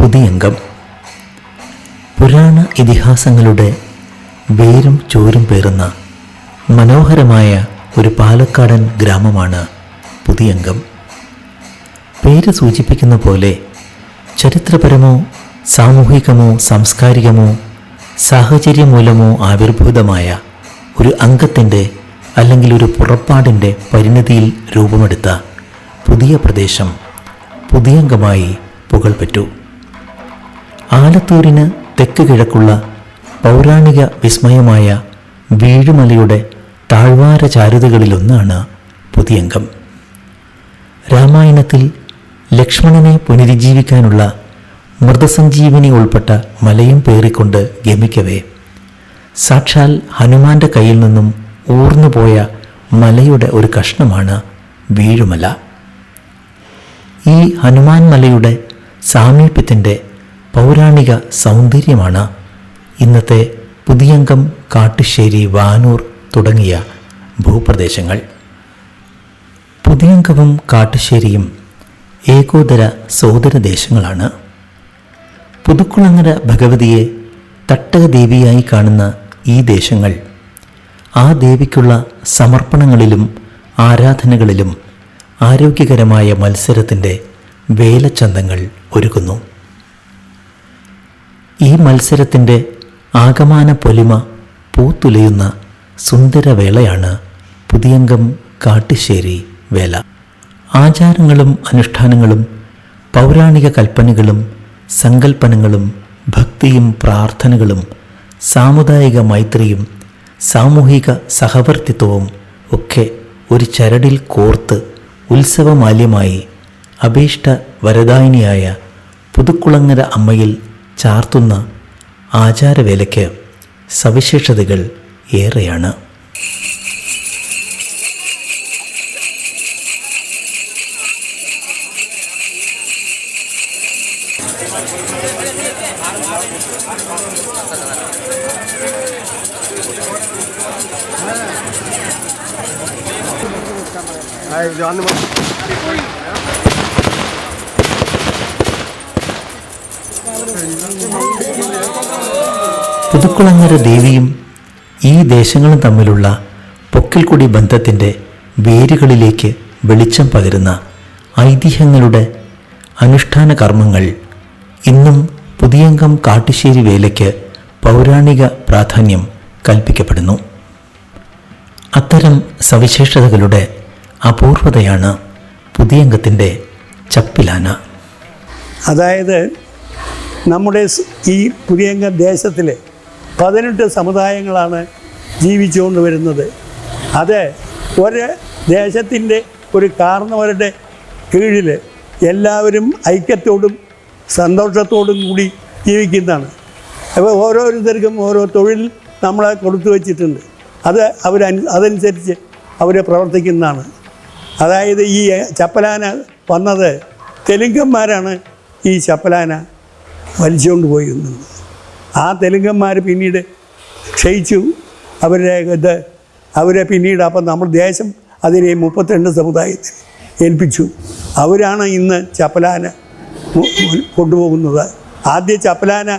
പുതിയംഗം. പുരാണ ഇതിഹാസങ്ങളുടെ വേരും ചോരും പേറുന്ന മനോഹരമായ ഒരു പാലക്കാടൻ ഗ്രാമമാണ് പുതിയംഗം. പേര് സൂചിപ്പിക്കുന്ന പോലെ ചരിത്രപരമോ സാമൂഹികമോ സാംസ്കാരികമോ സാഹചര്യം മൂലമോ ആവിർഭൂതമായ ഒരു അംഗത്തിൻ്റെ അല്ലെങ്കിൽ ഒരു പുറപ്പാടിൻ്റെ പരിണതിയിൽ രൂപമെടുത്ത പുതിയ പ്രദേശം പുതിയംഗമായി പുകൾപെറ്റു. ആലത്തൂരിന് തെക്ക് കിഴക്കുള്ള പൗരാണിക വിസ്മയമായ വീഴുമലയുടെ താഴ്വാര ചാരുതകളിലൊന്നാണ് പുതിയംഗം. രാമായണത്തിൽ ലക്ഷ്മണനെ പുനരുജ്ജീവിക്കാനുള്ള മൃതസഞ്ജീവനി ഉൾപ്പെട്ട മലയും പേറിക്കൊണ്ട് ഗമിക്കവേ സാക്ഷാൽ ഹനുമാന്റെ കയ്യിൽ നിന്നും ഊർന്നുപോയ മലയുടെ ഒരു കഷ്ണമാണ് വീഴുമല. ഈ ഹനുമാൻ മലയുടെ സാമീപ്യത്തിൻ്റെ പൗരാണിക സൗന്ദര്യമാണ് ഇന്നത്തെ പുതിയംഗം, കാട്ടുശ്ശേരി, വാനൂർ തുടങ്ങിയ ഭൂപ്രദേശങ്ങൾ. പുതിയംഗവും കാട്ടുശ്ശേരിയും ഏകോദര സോദരദേശങ്ങളാണ്. പുതുക്കുളങ്ങര ഭഗവതിയെ തട്ടകദേവിയായി കാണുന്ന ഈ ദേശങ്ങൾ ആ ദേവിക്കുള്ള സമർപ്പണങ്ങളിലും ആരാധനകളിലും ആരോഗ്യകരമായ മത്സരത്തിൻ്റെ വേലച്ചന്തങ്ങൾ ഒരുക്കുന്നു. ഈ മത്സരത്തിൻ്റെ ആകമാന പൊലിമ പൂത്തുലയുന്ന സുന്ദരവേളയാണ് പുതിയംഗം കാട്ടുശ്ശേരി വേല. ആചാരങ്ങളും അനുഷ്ഠാനങ്ങളും പൗരാണിക കൽപ്പനകളും സങ്കൽപ്പനങ്ങളും ഭക്തിയും പ്രാർത്ഥനകളും സാമുദായിക മൈത്രിയും സാമൂഹിക സഹവർത്തിത്വവും ഒക്കെ ഒരു ചരടിൽ കോർത്ത് ഉത്സവമാല്യമായി അഭീഷ്ട വരദായിനിയായ പുതുക്കുളങ്ങര അമ്മയിൽ ചാർത്തുന്ന ആചാരവേലയ്ക്ക് സവിശേഷതകൾ ഏറെയാണ്. പുതുക്കുളങ്ങര ദേവിയും ഈ ദേശങ്ങളും തമ്മിലുള്ള പൊക്കിൽക്കുടി ബന്ധത്തിൻ്റെ വേരുകളിലേക്ക് വെളിച്ചം പകരുന്ന ഐതിഹ്യങ്ങളുടെ അനുഷ്ഠാന കർമ്മങ്ങൾ ഇന്നും പുതിയംഗം കാട്ടുശ്ശേരി വേലയ്ക്ക് പൗരാണിക പ്രാധാന്യം കൽപ്പിക്കപ്പെടുന്നു. അത്തരം സവിശേഷതകളുടെ അപൂർവതയാണ് പുതിയംഗത്തിൻ്റെ ചപ്പിലാന. അതായത് നമ്മുടെ ഈ പുതിയംഗ ദേശത്തിൽ 18 സമുദായങ്ങളാണ് ജീവിച്ചുകൊണ്ട് വരുന്നത്. അത് ഒരു ദേശത്തിൻ്റെ ഒരു കാരണവരുടെ കീഴിൽ എല്ലാവരും ഐക്യത്തോടും സന്തോഷത്തോടും കൂടി ജീവിക്കുന്നതാണ്. അപ്പോൾ ഓരോരുത്തർക്കും ഓരോ തൊഴിൽ നമ്മളെ കൊടുത്തു വച്ചിട്ടുണ്ട്. അത് അതനുസരിച്ച് അവർ പ്രവർത്തിക്കുന്നതാണ്. അതായത് ഈ ചപ്പലാന വന്നത് തെലുങ്കന്മാരാണ് ഈ ചപ്പലാന വലിച്ചുകൊണ്ട് പോയിരുന്നത്. ആ തെലുങ്കന്മാർ പിന്നീട് ക്ഷയിച്ചു. അവരെ പിന്നീട് അപ്പം നമ്മൾ ദേശം അതിനെ 32 സമുദായത്തിൽ ഏൽപ്പിച്ചു. അവരാണ് ഇന്ന് ചപ്പലാന കൊണ്ടുപോകുന്നത്. ആദ്യ ചപ്പലാന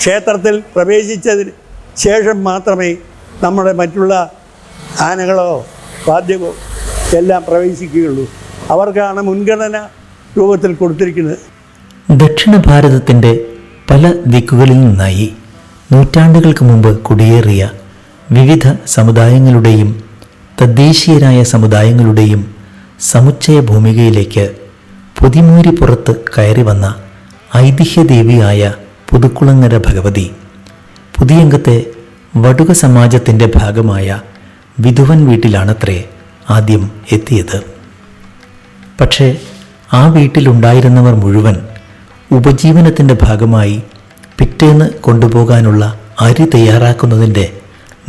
ക്ഷേത്രത്തിൽ പ്രവേശിച്ചതിന് ശേഷം മാത്രമേ നമ്മുടെ മറ്റുള്ള ആനകളോ വാദ്യമോ എല്ലാം പ്രവേശിക്കുകയുള്ളൂ. അവർക്കാണ് മുൻഗണന രൂപത്തിൽ കൊടുത്തിരിക്കുന്നത്. ദക്ഷിണ ഭാരതത്തിൻ്റെ പല ദിക്കുകളിൽ നിന്നായി നൂറ്റാണ്ടുകൾക്ക് മുമ്പ് കുടിയേറിയ വിവിധ സമുദായങ്ങളുടെയും തദ്ദേശീയരായ സമുദായങ്ങളുടെയും സമുച്ചയ ഭൂമികയിലേക്ക് പൊതിമൂരിപ്പുറത്ത് കയറി വന്ന ഐതിഹ്യദേവിയായ പുതുക്കുളങ്ങര ഭഗവതി പുതിയംഗത്തെ വടുക സമാജത്തിൻ്റെ ഭാഗമായ വിധുവൻ വീട്ടിലാണത്രേ ആദ്യം എത്തിയത്. പക്ഷേ ആ വീട്ടിലുണ്ടായിരുന്നവർ മുഴുവൻ ഉപജീവനത്തിൻ്റെ ഭാഗമായി പിറ്റേന്ന് കൊണ്ടുപോകാനുള്ള അരി തയ്യാറാക്കുന്നതിൻ്റെ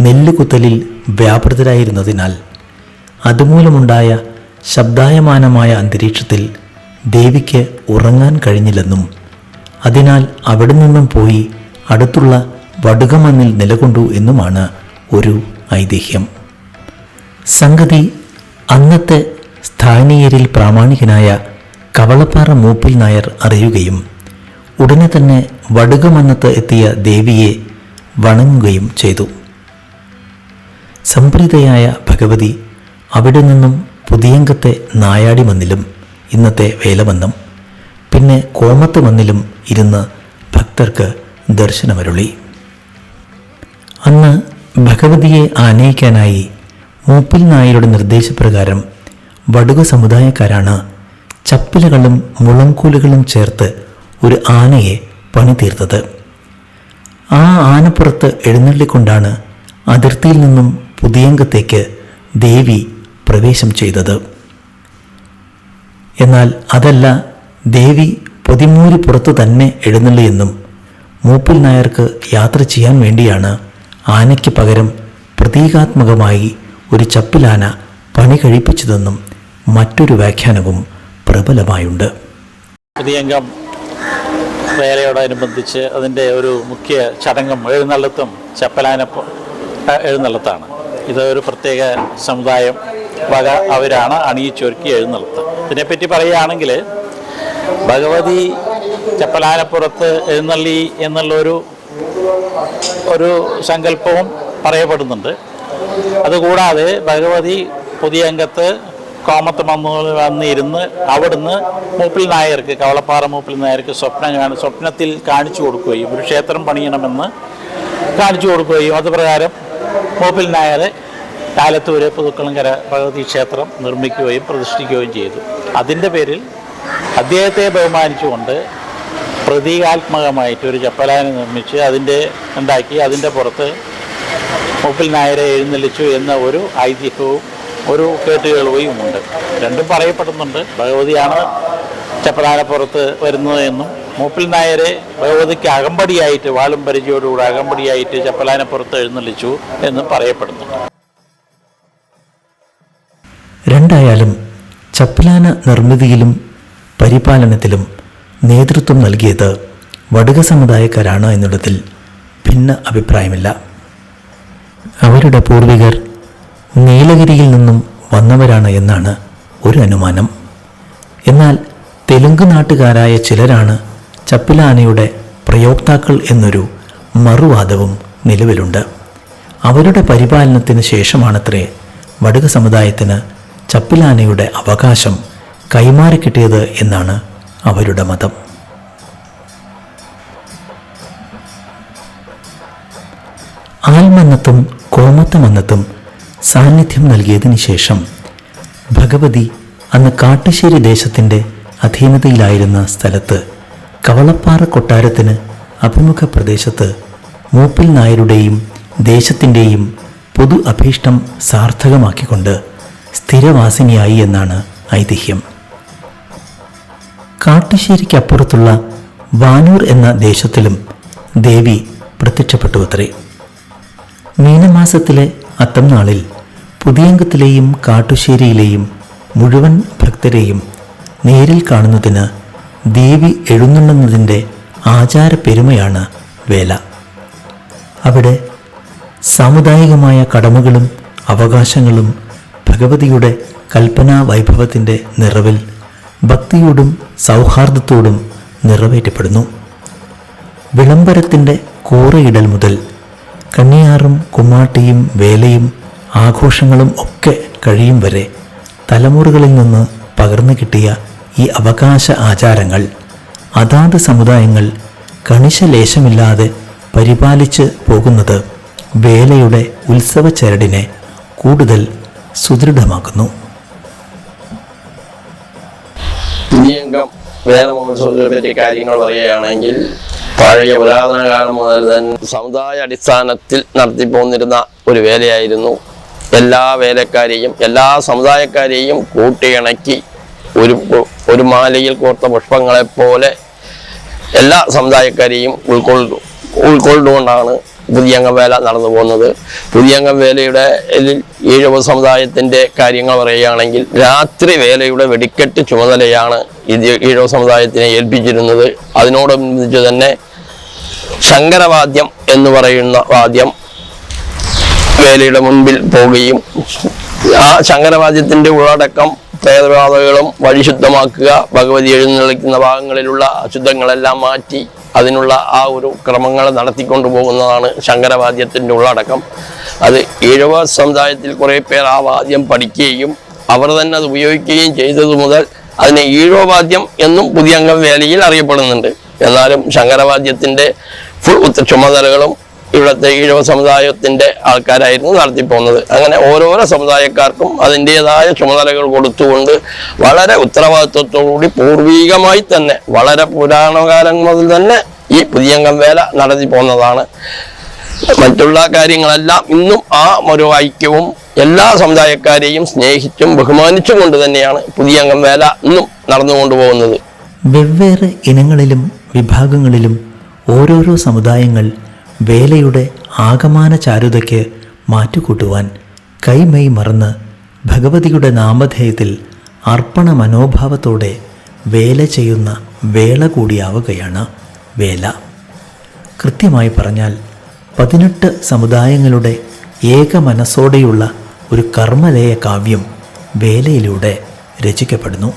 നെല്ലുകുത്തലിൽ വ്യാപൃതരായിരുന്നതിനാൽ അതുമൂലമുണ്ടായ ശബ്ദായമാനമായ അന്തരീക്ഷത്തിൽ ദേവിക്ക് ഉറങ്ങാൻ കഴിഞ്ഞില്ലെന്നും അതിനാൽ അവിടെ നിന്നും പോയി അടുത്തുള്ള വടുകമണ്ണിൽ നിലകൊണ്ടു എന്നുമാണ് ഒരു ഐതിഹ്യം. സംഗതി അന്നത്തെ സ്ഥാനീയരിൽ പ്രാമാണികനായ കവളപ്പാറ മൂപ്പിൽ നായർ അറിയുകയും ഉടനെ തന്നെ വടുകമന്നത്ത് എത്തിയ ദേവിയെ വണങ്ങുകയും ചെയ്തു. സംപ്രീതയായ ഭഗവതി അവിടെ നിന്നും പുതിയങ്കത്തെ നായാടി മന്നിലും, ഇന്നത്തെ വേലമന്നം, പിന്നെ കോമത്ത് മന്നിലും ഇരുന്ന് ഭക്തർക്ക് ദർശനമരുളി. അന്ന് ഭഗവതിയെ ആനയിക്കാനായി മൂപ്പിൽ നായരുടെ നിർദ്ദേശപ്രകാരം വടുക സമുദായക്കാരാണ് ചപ്പിലകളും മുളങ്കൂലുകളും ചേർത്ത് ഒരു ആനയെ പണിതീർത്തത്. ആ ആനപ്പുറത്ത് എഴുന്നള്ളിക്കൊണ്ടാണ് അതിർത്തിയിൽ നിന്നും പുതിയങ്കത്തേക്ക് ദേവി പ്രവേശം ചെയ്തത്. എന്നാൽ അതല്ല, ദേവി പൊതിമൂരി പുറത്തു തന്നെ എഴുന്നള്ളിയെന്നും മൂപ്പിൽ നായർക്ക് യാത്ര ചെയ്യാൻ വേണ്ടിയാണ് ആനയ്ക്ക് പകരം പ്രതീകാത്മകമായി ഒരു ചപ്പിലാന പണി കഴിപ്പിച്ചതെന്നും മറ്റൊരു വ്യാഖ്യാനവും പ്രബലമായുണ്ട്. പുതിയങ്കം വേലയോടനുബന്ധിച്ച് അതിൻ്റെ ഒരു മുഖ്യ ചടങ്ങും എഴുന്നള്ളത്തും ചപ്പലാന എഴുന്നള്ളത്താണ്. ഇതൊരു പ്രത്യേക സമുദായം വക അവരാണ് അണിയിച്ചൊരുക്കി എഴുന്നള്ളത്ത്. ഇതിനെപ്പറ്റി പറയുകയാണെങ്കിൽ ഭഗവതി ചപ്പലാനപ്പുറത്ത് എഴുന്നള്ളി എന്നുള്ളൊരു സങ്കല്പവും പറയപ്പെടുന്നുണ്ട്. അതുകൂടാതെ ഭഗവതി പുതിയങ്കത്ത് കോമത്ത് വന്നിരുന്ന് അവിടുന്ന് മൂപ്പിൽ നായർക്ക്, കവളപ്പാറ മൂപ്പിൽ നായർക്ക് സ്വപ്നത്തിൽ കാണിച്ചു കൊടുക്കുകയും ഒരു ക്ഷേത്രം പണിയണമെന്ന് കാണിച്ചു കൊടുക്കുകയും അതുപ്രകാരം മൂപ്പിൽ നായർ കാലത്തൂര് പുതുക്കളങ്കര ഭഗവതി ക്ഷേത്രം നിർമ്മിക്കുകയും പ്രതിഷ്ഠിക്കുകയും ചെയ്തു. അതിൻ്റെ പേരിൽ അദ്ദേഹത്തെ ബഹുമാനിച്ചുകൊണ്ട് പ്രതീകാത്മകമായിട്ട് ഒരു ചപ്പലാനെ നിർമ്മിച്ച് അതിൻ്റെ പുറത്ത് മൂപ്പിൽ നായരെ എഴുന്നള്ളിച്ചു എന്ന ഒരു ഐതിഹ്യവും ഒരു കേട്ടുകേൾവിയും ഉണ്ട്. രണ്ടും പറയപ്പെടുന്നുണ്ട്. ഭഗവതിയാണ് ചപ്പലാനപ്പുറത്ത് വരുന്നത് എന്നും മൂപ്പിൽ നായരെ ഭഗവതിക്ക് അകമ്പടിയായിട്ട്, വാളും പരിചയോടുകൂടെ അകമ്പടിയായിട്ട് ചപ്പലാനപ്പുറത്ത് എഴുന്നള്ളിച്ചു എന്നും പറയപ്പെടുന്നുണ്ട്. രണ്ടായാലും ചപ്പലാന നിർമ്മിതിയിലും പരിപാലനത്തിലും നേതൃത്വം നൽകിയത് വടുക സമുദായക്കാരാണ് എന്നുള്ളതിൽ ഭിന്ന അഭിപ്രായമില്ല. അവരുടെ പൂർവികർ നീലഗിരിയിൽ നിന്നും വന്നവരാണ് എന്നാണ് ഒരു അനുമാനം. എന്നാൽ തെലുങ്ക് നാട്ടുകാരായ ചിലരാണ് ചപ്പിലാനയുടെ പ്രയോക്താക്കൾ എന്നൊരു മറുവാദവും നിലവിലുണ്ട്. അവരുടെ പരിപാലനത്തിന് ശേഷമാണത്രേ വടുക സമുദായത്തിന് ചപ്പിലാനയുടെ അവകാശം കൈമാറിക്കിട്ടിയത് എന്നാണ് അവരുടെ മതം. ആൽമന്നത്തും കോമത്തമന്നത്തും സാന്നിധ്യം നൽകിയതിനു ശേഷം ഭഗവതി അന്ന് കാട്ടുശ്ശേരി ദേശത്തിൻ്റെ അധീനതയിലായിരുന്ന സ്ഥലത്ത് കവളപ്പാറ കൊട്ടാരത്തിന് അഭിമുഖ പ്രദേശത്ത് മൂപ്പിൽ നായരുടെയും ദേശത്തിൻ്റെയും പൊതു അഭീഷ്ടം സാർത്ഥകമാക്കിക്കൊണ്ട് സ്ഥിരവാസിനിയായി എന്നാണ് ഐതിഹ്യം. കാട്ടുശ്ശേരിക്കപ്പുറത്തുള്ള വാനൂർ എന്ന ദേശത്തിലും ദേവി പ്രത്യക്ഷപ്പെട്ടു അത്രേ. മീനമാസത്തിലെ അത്തം നാളിൽ പുതിയങ്കത്തിലെയും കാട്ടുശ്ശേരിയിലെയും മുഴുവൻ ഭക്തരെയും നേരിൽ കാണുന്നതിന് ദേവി എഴുന്നള്ളുന്നതിൻ്റെ ആചാര പെരുമയാണ് വേല. അവിടെ സാമുദായികമായ കടമകളും അവകാശങ്ങളും ഭഗവതിയുടെ കൽപ്പനാ വൈഭവത്തിൻ്റെ നിറവിൽ ഭക്തിയോടും സൗഹാർദ്ദത്തോടും നിറവേറ്റപ്പെടുന്നു. വിളംബരത്തിൻ്റെ കൂറയിടൽ മുതൽ കണ്ണിയാറും കുമ്മാട്ടിയും വേലയും ആഘോഷങ്ങളും ഒക്കെ കഴിയും വരെ തലമുറകളിൽ നിന്ന് പകർന്നു കിട്ടിയ ഈ അവകാശ ആചാരങ്ങൾ അതാത് സമുദായങ്ങൾ കണിശലേശമില്ലാതെ പരിപാലിച്ച് പോകുന്നത് വേലയുടെ ഉത്സവ ചരടിനെ കൂടുതൽ സുദൃഢമാക്കുന്നു. പുതിയങ്കം വേല മഹോത്സവത്തെ പറ്റി കാര്യങ്ങൾ പറയുകയാണെങ്കിൽ പഴയ പുരാതന കാലം മുതൽ തന്നെ സമുദായ അടിസ്ഥാനത്തിൽ നടത്തിപ്പോന്നിരുന്ന ഒരു വേലയായിരുന്നു. എല്ലാ വേലക്കാരെയും എല്ലാ സമുദായക്കാരെയും കൂട്ടിയിണക്കി ഒരു മാലയിൽ കോർത്ത പുഷ്പങ്ങളെപ്പോലെ എല്ലാ സമുദായക്കാരെയും ഉൾക്കൊണ്ടുകൊണ്ടാണ് പുതിയങ്കം വേല നടന്നു പോകുന്നത്. പുതിയങ്കം വേലയുടെ ഈഴവ സമുദായത്തിൻ്റെ കാര്യങ്ങൾ പറയുകയാണെങ്കിൽ രാത്രി വേലയുടെ വെടിക്കെട്ട് ചുമതലയാണ് ഈഴവ സമുദായത്തിനെ ഏൽപ്പിച്ചിരുന്നത്. അതിനോടനുബന്ധിച്ച് തന്നെ ശങ്കരവാദ്യം എന്ന് പറയുന്ന വാദ്യം വേലയുടെ മുൻപിൽ പോവുകയും ആ ശങ്കരവാദ്യത്തിന്റെ ഉള്ളടക്കം പ്രേതബാധകളും വഴി ശുദ്ധമാക്കുക, ഭഗവതി എഴുന്നള്ളിക്കുന്ന ഭാഗങ്ങളിലുള്ള അശുദ്ധങ്ങളെല്ലാം മാറ്റി അതിനുള്ള ആ ഒരു ക്രമങ്ങൾ നടത്തിക്കൊണ്ടു പോകുന്നതാണ് ശങ്കരവാദ്യത്തിൻ്റെ ഉള്ളടക്കം. അത് ഈഴവ സമുദായത്തിൽ കുറേ പേർ ആ വാദ്യം പഠിക്കുകയും അവർ തന്നെ അത് ഉപയോഗിക്കുകയും ചെയ്തതു മുതൽ അതിനെ ഈഴവവാദ്യം എന്നും പുതിയംഗം വേലയിൽ അറിയപ്പെടുന്നുണ്ട്. എന്നാലും ശങ്കരവാദ്യത്തിൻ്റെ ഫുൾ ചുമതലകളും ഇവിടുത്തെ ഈഴവ സമുദായത്തിൻ്റെ ആൾക്കാരായിരുന്നു നടത്തിപ്പോകുന്നത്. അങ്ങനെ ഓരോരോ സമുദായക്കാർക്കും അതിൻ്റെതായ ചുമതലകൾ കൊടുത്തുകൊണ്ട് വളരെ ഉത്തരവാദിത്വത്തോടുകൂടി പൂർവീകമായി തന്നെ വളരെ പുരാണകാലം മുതൽ തന്നെ ഈ പുതിയംഗം വേല നടത്തി പോകുന്നതാണ്. മറ്റുള്ള കാര്യങ്ങളെല്ലാം ഇന്നും ആ ഒരു ഐക്യവും എല്ലാ സമുദായക്കാരെയും സ്നേഹിച്ചും ബഹുമാനിച്ചും കൊണ്ട് തന്നെയാണ് പുതിയംഗം വേല ഇന്നും നടന്നുകൊണ്ടു പോകുന്നത്. വെവ്വേറെ ഇനങ്ങളിലും വിഭാഗങ്ങളിലും ഓരോരോ സമുദായങ്ങൾ വേലയുടെ ആകമാന ചാരുതയ്ക്ക് മാറ്റുകൂട്ടുവാൻ കൈമെയ് മറന്ന് ഭഗവതിയുടെ നാമധേയത്തിൽ അർപ്പണ മനോഭാവത്തോടെ വേല ചെയ്യുന്ന വേള കൂടിയാവുകയാണ് വേല. കൃത്യമായി പറഞ്ഞാൽ 18 സമുദായങ്ങളുടെ ഏക മനസ്സോടെയുള്ള ഒരു കർമ്മലയ കാവ്യം വേലയിലൂടെ രചിക്കപ്പെടുന്നു.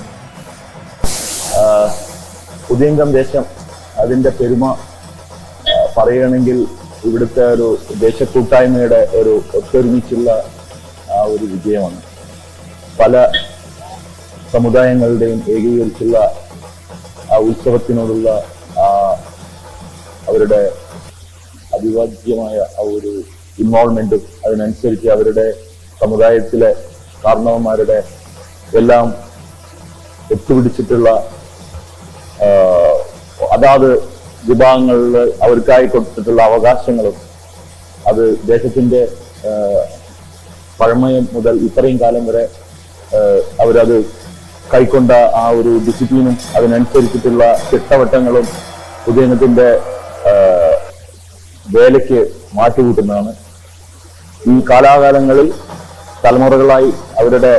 പുതിയംഗം ദേശം അതിൻ്റെ പെരുമ പറയുകയാണെങ്കിൽ ഇവിടുത്തെ ഒരു ദേശക്കൂട്ടായ്മയുടെ ഒരു ഒത്തൊരുമിച്ചുള്ള ആ ഒരു വിജയമാണ്. പല സമുദായങ്ങളുടെയും ഏകീകരിച്ചുള്ള ആ ഉത്സവത്തിനോടുള്ള ആ അവരുടെ അവിഭാജ്യമായ ആ ഒരു ഇൻവോൾവ്മെന്റും അതിനനുസരിച്ച് അവരുടെ സമുദായത്തിലെ കാരണവന്മാരുടെ എല്ലാം ഒത്തുപിടിച്ചിട്ടുള്ള അതാത് വിഭാഗങ്ങളിൽ അവർക്കായി കൊടുത്തിട്ടുള്ള അവകാശങ്ങളും അത് ദേശത്തിന്റെ പഴമയം മുതൽ ഇത്രയും കാലം വരെ അവരത് കൈക്കൊണ്ട ആ ഒരു ഡിസിപ്ലിനും അതിനനുസരിച്ചിട്ടുള്ള ചിട്ടവട്ടങ്ങളും പുതിയംഗത്തിന്റെ വേലയ്ക്ക് മാറ്റുകൂട്ടുന്നതാണ്. ഈ കാലാകാലങ്ങളിൽ തലമുറകളായി അവരുടെ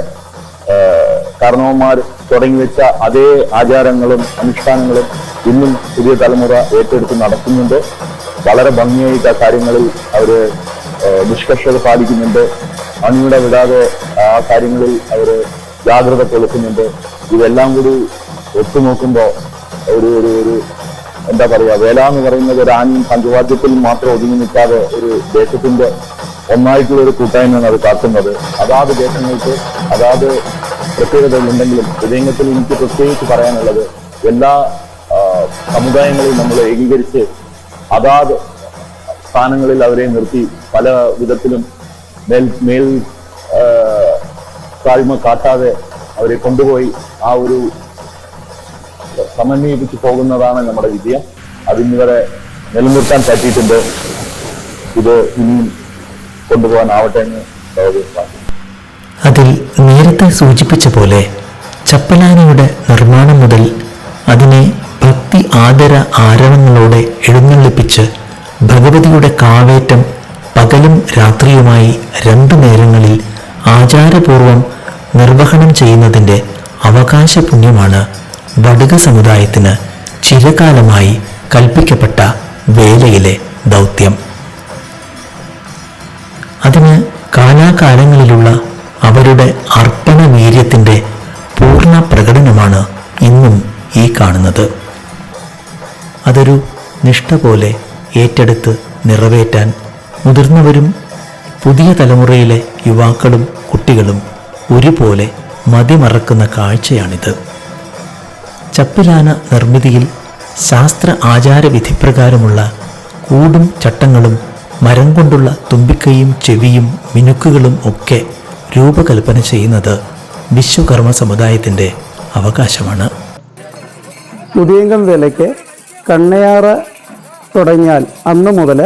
കാരണവന്മാർ തുടങ്ങി വെച്ച അതേ ആചാരങ്ങളും അനുഷ്ഠാനങ്ങളും ഇന്നും പുതിയ തലമുറ ഏറ്റെടുത്ത് നടത്തുന്നുണ്ട്. വളരെ ഭംഗിയായിട്ട് ആ കാര്യങ്ങളിൽ അവർ നിഷ്കർഷത പാലിക്കുന്നുണ്ട്. അണിയുടെ വിടാതെ ആ കാര്യങ്ങളിൽ അവർ ജാഗ്രത പുലർത്തുന്നുണ്ട്. ഇതെല്ലാം കൂടി ഒത്തുനോക്കുമ്പോൾ ഒരു ഒരു ഒരു എന്താ പറയുക, വേല എന്ന് പറയുന്നത് ഒരു ആനയും പഞ്ചവാദ്യത്തിൽ മാത്രം ഒതുങ്ങി നിൽക്കാതെ ഒരു ദേശത്തിന്റെ ഒന്നായിട്ടുള്ള ഒരു കൂട്ടായ്മയാണ് അത് കാട്ടുന്നത്. അതാത് ദേശങ്ങൾക്ക് അതാത് പ്രത്യേകതകളുണ്ടെങ്കിലും പുതിയംഗത്തിൽ എനിക്ക് പ്രത്യേകിച്ച് പറയാനുള്ളത് എല്ലാ സമുദായങ്ങളെയും നമ്മൾ ഏകീകരിച്ച് അതാത് സ്ഥാനങ്ങളിൽ അവരെ നിർത്തി പല വിധത്തിലും മേൽ താഴ്മ കാട്ടാതെ അവരെ കൊണ്ടുപോയി ആ ഒരു സമന്വയിപ്പിച്ച് പോകുന്നതാണ് നമ്മുടെ വിജയം. അതിന്നിവരെ നിലനിർത്താൻ പറ്റിയിട്ടുണ്ട്. ഇത് ഇനിയും കൊണ്ടുപോകാനാവട്ടെ എന്ന് അതിൽ നേരത്തെ സൂചിപ്പിച്ച പോലെ ചപ്പലാനയുടെ നിർമ്മാണം മുതൽ അതിനെ ഭക്തി ആദര ആരവങ്ങളോടെ എഴുന്നള്ളിപ്പിച്ച് ഭഗവതിയുടെ കാവേറ്റം പകലും രാത്രിയുമായി 2 നേരങ്ങളിൽ ആചാരപൂർവം നിർവഹണം ചെയ്യുന്നതിൻ്റെ അവകാശ പുണ്യമാണ് വടുക സമുദായത്തിന് ചിരകാലമായി കൽപ്പിക്കപ്പെട്ട വേലയിലെ ദൗത്യം. അതിന് കാലാകാലങ്ങളിലുള്ള അവരുടെ അർപ്പണവീര്യത്തിൻ്റെ പൂർണ്ണ പ്രകടനമാണ് ഇന്നും ഈ കാണുന്നത്. അതൊരു നിഷ്ഠ പോലെ ഏറ്റെടുത്ത് നിറവേറ്റാൻ മുതിർന്നവരും പുതിയ തലമുറയിലെ യുവാക്കളും കുട്ടികളും ഒരുപോലെ മതിമറക്കുന്ന കാഴ്ചയാണിത്. ചപ്പിലാന നിർമ്മിതിയിൽ ശാസ്ത്ര ആചാരവിധിപ്രകാരമുള്ള കൂടും ചട്ടങ്ങളും മരം കൊണ്ടുള്ള തുമ്പിക്കൈയും ചെവിയും മിനുക്കുകളും ഒക്കെ രൂപകൽപ്പന ചെയ്യുന്നത് വിശ്വകർമ്മ സമുദായത്തിൻ്റെ അവകാശമാണ്. പുതിയംഗം വേലയ്ക്ക് കണ്ണയാറ് തുടങ്ങിയാൽ അന്ന് മുതൽ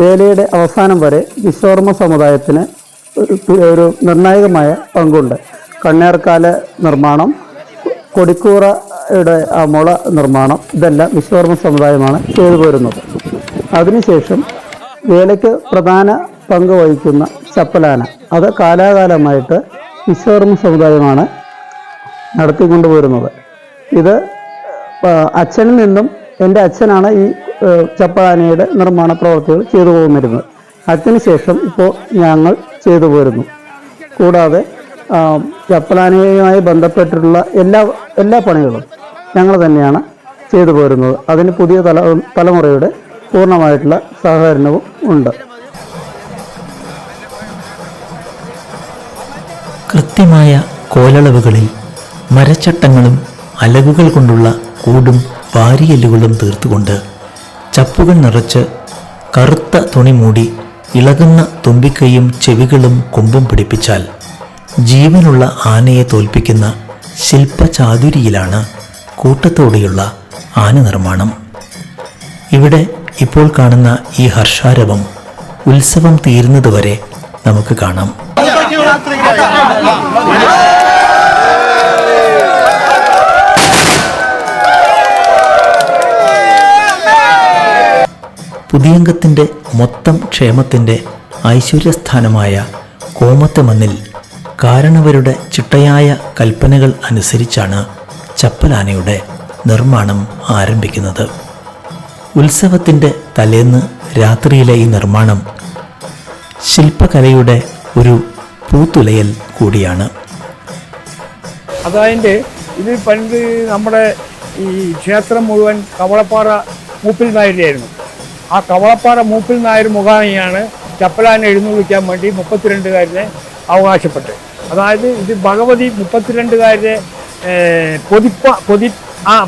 വേലയുടെ അവസാനം വരെ വിശ്വകർമ്മ സമുദായത്തിന് ഒരു നിർണായകമായ പങ്കുണ്ട്. കണ്ണയാർക്കാല നിർമ്മാണം, കൊടിക്കൂറയുടെ ആ മുള നിർമ്മാണം, ഇതെല്ലാം വിശ്വകർമ്മ സമുദായമാണ് ചെയ്തു പോരുന്നത്. അതിനുശേഷം വേലയ്ക്ക് പ്രധാന പങ്ക് വഹിക്കുന്ന ചപ്പലാന, അത് കാലാകാലമായിട്ട് വിശ്വകർമ്മ സമുദായമാണ് നടത്തിക്കൊണ്ടുപോരുന്നത്. ഇത് അച്ഛനിൽ നിന്നും, എൻ്റെ അച്ഛനാണ് ഈ ചപ്പലാനയുടെ നിർമ്മാണ പ്രവർത്തികൾ ചെയ്തു പോകുന്നിരുന്നത്. അതിനുശേഷം ഇപ്പോൾ ഞങ്ങൾ ചെയ്തു പോരുന്നു. കൂടാതെ ചപ്പലാനയുമായി ബന്ധപ്പെട്ടിട്ടുള്ള എല്ലാ പണികളും ഞങ്ങൾ തന്നെയാണ് ചെയ്തു പോരുന്നത്. അതിന് പുതിയ തലമുറയുടെ പൂർണ്ണമായിട്ടുള്ള സഹകരണവും ഉണ്ട്. കൃത്യമായ കോലളവുകളിൽ മരച്ചട്ടങ്ങളും അലകുകൾ കൊണ്ടുള്ള കൂടും വാരിയല്ലുകളും തീർത്തുകൊണ്ട് ചപ്പുകൾ നിറച്ച് കറുത്ത തുണി മൂടി ഇളകുന്ന തുമ്പിക്കൈയും ചെവികളും കൊമ്പും പിടിപ്പിച്ചാൽ ജീവനുള്ള ആനയെ തോൽപ്പിക്കുന്ന ശില്പചാതുരിയിലാണ് കൂട്ടത്തോടെയുള്ള ആന നിർമ്മാണം. ഇവിടെ ഇപ്പോൾ കാണുന്ന ഈ ഹർഷാരവം ഉത്സവം തീരുന്നതുവരെ നമുക്ക് കാണാം. പുതിയങ്കത്തിൻ്റെ മൊത്തം ക്ഷേമത്തിൻ്റെ ഐശ്വര്യസ്ഥാനമായ കോമത്തമണ്ണിൽ കാരണവരുടെ ചിട്ടയായ കൽപ്പനകൾ അനുസരിച്ചാണ് ചപ്പലാനയുടെ നിർമ്മാണം ആരംഭിക്കുന്നത്. ഉത്സവത്തിൻ്റെ തലേന്ന് രാത്രിയിലെ ഈ നിർമ്മാണം ശില്പകലയുടെ ഒരു പൂത്തുലയൽ കൂടിയാണ്. അതായത് ഇത് പണ്ട് നമ്മുടെ ഈ ക്ഷേത്രം മുഴുവൻ കവളപ്പാറ മൂപ്പിൽ നായരിലായിരുന്നു. ആ കവളപ്പാറ മൂപ്പിൽ നായർ മുഖാനെയാണ് ചപ്പലാന എഴുന്നള്ളിക്കാൻ വേണ്ടി 32കാരനെ അവകാശപ്പെട്ടത്. അതായത് ഇത് ഭഗവതി 32കാരെ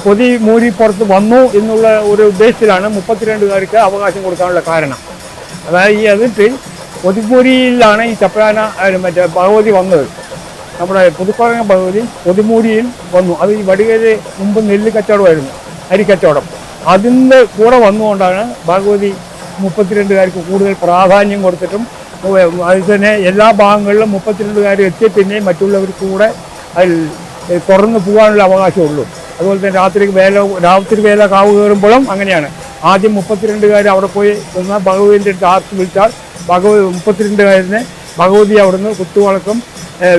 പൊതി മൂരി പുറത്ത് വന്നു എന്നുള്ള ഒരു ഉദ്ദേശത്തിലാണ് 32കാർക്ക് അവകാശം കൊടുക്കാനുള്ള കാരണം. അതായത് അതിട്ട് പൊതിമൂരിയിലാണ് ഈ ചപ്പലാന മറ്റേ ഭഗവതി വന്നത്. നമ്മുടെ പുതുക്കുളങ്ങ ഭഗവതി പൊതിമൂരിയിൽ വന്നു. അത് ഈ വടികേര് മുമ്പ് നെല്ല് കച്ചവടമായിരുന്നു, അരി കച്ചവടം. അതിൻ്റെ കൂടെ വന്നുകൊണ്ടാണ് ഭഗവതി 32കാർക്ക് കൂടുതൽ പ്രാധാന്യം കൊടുത്തിട്ടും അതിൽ തന്നെ എല്ലാ ഭാഗങ്ങളിലും 32കാർ എത്തിയ പിന്നെ മറ്റുള്ളവർക്ക് കൂടെ അതിൽ തുറന്നു പോകാനുള്ള അവകാശമുള്ളൂ. അതുപോലെ തന്നെ രാത്രി വേല കാവ് കയറുമ്പോഴും അങ്ങനെയാണ്. ആദ്യം 32കാർ അവിടെ പോയി എന്നാൽ ഭഗവതിൻ്റെ അടുത്ത് ആർത്ത് വിളിച്ചാൽ 32കാരനെ ഭഗവതി അവിടുന്ന് കുത്തുവളക്കും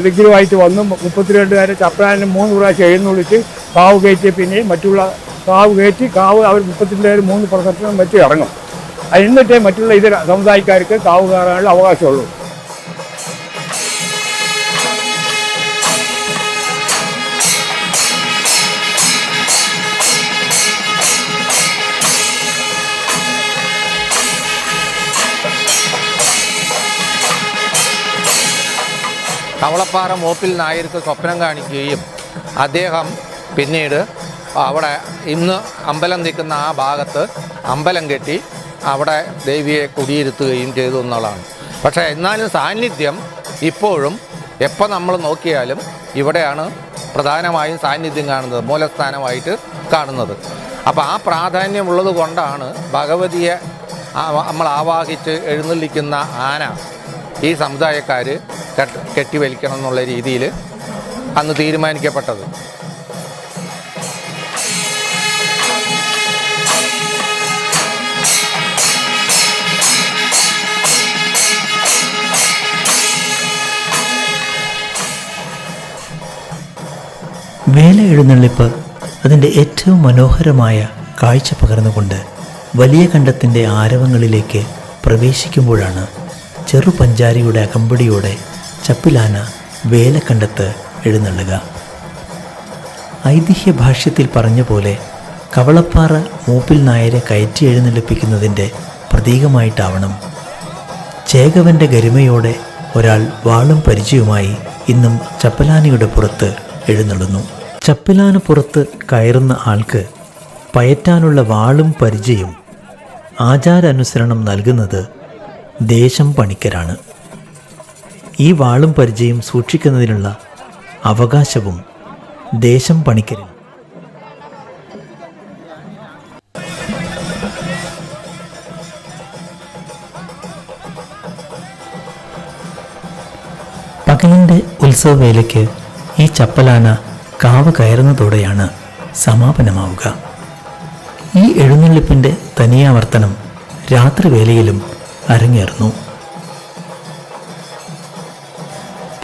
വിഗ്രഹമായിട്ട് വന്നു 32കാരെ ചപ്പലാനെ 3 പ്രാവശ്യം എഴുന്നള്ളിച്ച് കാവ് കയറ്റിയ പിന്നെ മറ്റുള്ള കാവ് കയറ്റി അവർ 32കാർ 3 പ്രദർശനം വെച്ച് ഇറങ്ങും. എന്നിട്ടേ മറ്റുള്ള ഇതര സമുദായക്കാർക്ക് കാവ് കയറാനുള്ള അവകാശമുള്ളൂ. കവളപ്പാറ മൂപ്പിൽ നായർക്ക് സ്വപ്നം കാണിക്കുകയും അദ്ദേഹം പിന്നീട് അവിടെ ഇന്ന് അമ്പലം നിൽക്കുന്ന ആ ഭാഗത്ത് അമ്പലം കെട്ടി അവിടെ ദേവിയെ കുടിയിരുത്തുകയും ചെയ്തു എന്നുള്ളതാണ്. പക്ഷേ എന്നാലും സാന്നിധ്യം ഇപ്പോഴും എപ്പോൾ നമ്മൾ നോക്കിയാലും ഇവിടെയാണ് പ്രധാനമായും സാന്നിധ്യം കാണുന്നത്, മൂലസ്ഥാനമായിട്ട് കാണുന്നത്. അപ്പോൾ ആ പ്രാധാന്യമുള്ളത് കൊണ്ടാണ് ഭഗവതിയെ നമ്മൾ ആവാഹിച്ച് എഴുന്നള്ളിക്കുന്ന ആന ഈ സമുദായക്കാർ കെട്ടിവലിക്കണം എന്നുള്ള രീതിയിൽ അന്ന് തീരുമാനിക്കപ്പെട്ടത്. വേല എഴുന്നള്ളിപ്പ് അതിൻ്റെ ഏറ്റവും മനോഹരമായ കാഴ്ച പകർന്നുകൊണ്ട് വലിയ കണ്ടത്തിൻ്റെ ആരവങ്ങളിലേക്ക് പ്രവേശിക്കുമ്പോഴാണ് ചെറുപഞ്ചാരിയുടെ അകമ്പടിയോടെ ചപ്പിലാന വേലക്കണ്ടത്ത് എഴുന്നള്ളുക. ഐതിഹ്യ ഭാഷ്യത്തിൽ പറഞ്ഞ പോലെ കവളപ്പാറ മൂപ്പിൽ നായരെ കയറ്റി എഴുന്നള്ളിപ്പിക്കുന്നതിൻ്റെ പ്രതീകമായിട്ടാവണം ചേകവൻ്റെ ഗരിമയോടെ ഒരാൾ വാളും പരിചയവുമായി ഇന്നും ചപ്പലാനയുടെ പുറത്ത് എഴുന്നള്ളുന്നു. ചപ്പലാന പുറത്ത് കയറുന്ന ആൾക്ക് പയറ്റാനുള്ള വാളും പരിചയം ആചാരാനുസരണം നൽകുന്നത് ദേശം പണിക്കരാണ്. ഈ വാളും പരിചയം സൂക്ഷിക്കുന്നതിനുള്ള അവകാശവും ദേശം പണിക്കരിന്. പകലിൻ്റെ ഉത്സവവേലയ്ക്ക് ഈ ചപ്പലാന കാവ് കയറുന്നതോടെയാണ് സമാപനമാവുക. ഈ എഴുന്നള്ളിപ്പിൻ്റെ തനിയാവർത്തനം രാത്രിവേലയിലും അരങ്ങേറുന്നു.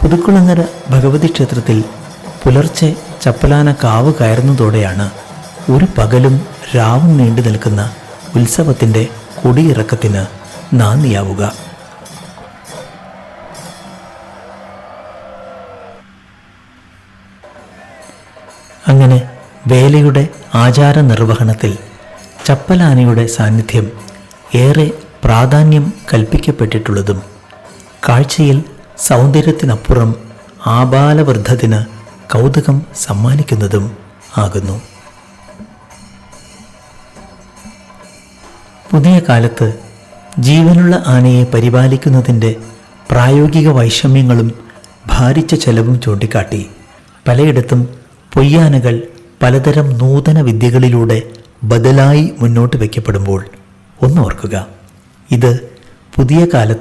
പുതുക്കുളങ്ങര ഭഗവതി ക്ഷേത്രത്തിൽ പുലർച്ചെ ചപ്പലാന കാവ് കയറുന്നതോടെയാണ് ഒരു പകലും രാവും നീണ്ടു നിൽക്കുന്ന ഉത്സവത്തിൻ്റെ കൊടിയിറക്കത്തിന് നാന്ദിയാവുക. വേലയുടെ ആചാര നിർവഹണത്തിൽ ചപ്പലാനയുടെ സാന്നിധ്യം ഏറെ പ്രാധാന്യം കൽപ്പിക്കപ്പെട്ടിട്ടുള്ളതും കാഴ്ചയിൽ സൗന്ദര്യത്തിനപ്പുറം ആബാലവൃദ്ധത്തിന് കൗതുകം സമ്മാനിക്കുന്നതും ആകുന്നു. പുതിയ കാലത്ത് ജീവനുള്ള ആനയെ പരിപാലിക്കുന്നതിൻ്റെ പ്രായോഗിക വൈഷമ്യങ്ങളും ഭാരിച്ച ചെലവും ചൂണ്ടിക്കാട്ടി പലയിടത്തും പൊയ്യാനകൾ പലതരം നൂതന വിദ്യകളിലൂടെ ബദലായി മുന്നോട്ട് വയ്ക്കപ്പെടുമ്പോൾ ഒന്നോർക്കുക, ഇത് പുതിയ കാലത്ത്